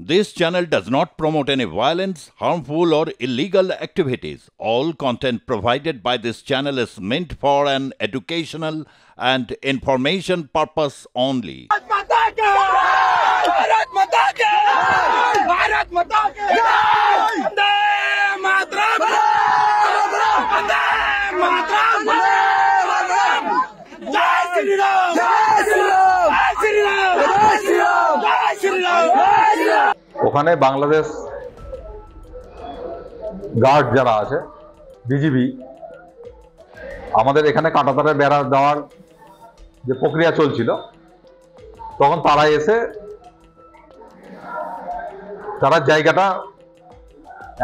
This channel does not promote any violence, harmful, or illegal activities. All content provided by this channel is meant for an educational and information purpose only. Bharat माता की भारत माता की भारत माता की वंदे मातरम वंदे मातरम जय श्री राम जय श्री राम जय श्री राम जय श्री राम जय श्री राम। ওখানে বাংলাদেশ গার্ড যারা আছে বিজিবি আমাদের এখানে কাঁটাতারে বেড়া দেওয়ার যে প্রক্রিয়া চলছিল তখন তারা এসে তারা জায়গাটা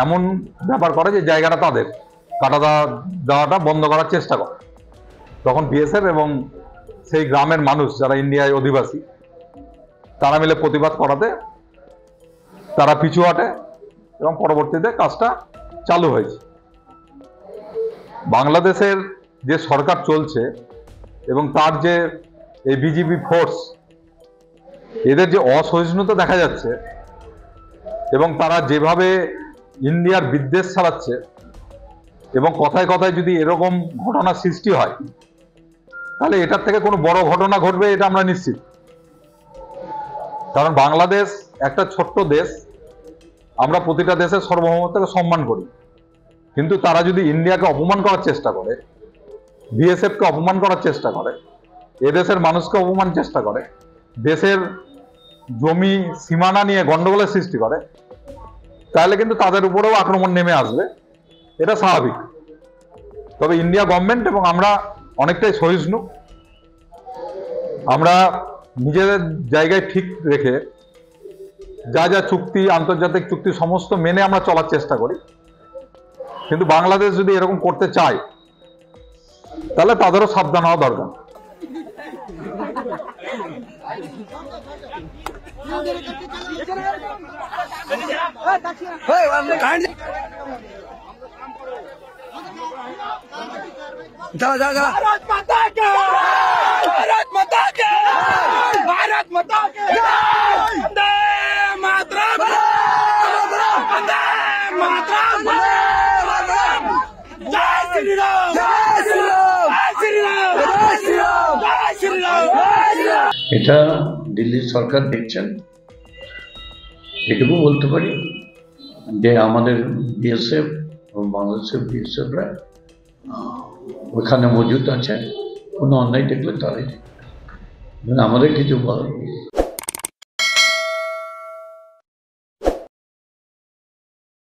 এমন ব্যাপার করে যে জায়গাটা তাদের কাটা দেওয়াটা বন্ধ করার চেষ্টা করে। তখন বিএসএফ এবং সেই গ্রামের মানুষ যারা ইন্ডিয়ায় অধিবাসী তারা মিলে প্রতিবাদ করাতে তারা পিছু হটে এবং পরবর্তীতে কাজটা চালু হয়েছে। বাংলাদেশের যে সরকার চলছে এবং তার যে এই বিজিবি ফোর্স এদের যে অসহিষ্ণুতা দেখা যাচ্ছে এবং তারা যেভাবে ইন্ডিয়ার বিদ্বেষ ছড়াচ্ছে এবং কথায় কথায় যদি এরকম ঘটনা সৃষ্টি হয় তাহলে এটার থেকে কোনো বড় ঘটনা ঘটবে এটা আমরা নিশ্চিত। কারণ বাংলাদেশ একটা ছোট্ট দেশ, আমরা প্রতিটা দেশের সার্বভৌমত্বকে সম্মান করি, কিন্তু তারা যদি ইন্ডিয়াকে অপমান করার চেষ্টা করে, বিএসএফকে অপমান করার চেষ্টা করে, এদেশের মানুষকে অপমান চেষ্টা করে, দেশের জমি সীমানা নিয়ে গন্ডগোলের সৃষ্টি করে, তাহলে কিন্তু তাদের উপরেও আক্রমণ নেমে আসবে, এটা স্বাভাবিক। তবে ইন্ডিয়া গভর্নমেন্ট এবং আমরা অনেকটাই সহিষ্ণু, আমরা নিজেদের জায়গায় ঠিক রেখে যা যা চুক্তি আন্তর্জাতিক চুক্তি সমস্ত মেনে আমরা চলার চেষ্টা করি। কিন্তু বাংলাদেশ যদি এরকম করতে চায় তাহলে তাদেরও সাবধান হওয়া দরকার। भारत माता की भारत माता की भारत माता की वंदे मातरम वंदे मातरम जय श्री राम जय श्री राम जय श्री राम जय श्री राम जय श्री राम। এটা দিল্লির সরকার দেখছেন। এটুকু বলতে পারি যে আমাদের বিএসএফ এবং বাংলাদেশের বিএসএফরা ওখানে মজুদ আছে, কোনো অন্যায় দেখলে তারাই দেখবে, আমাদের কিছু বলার নেই।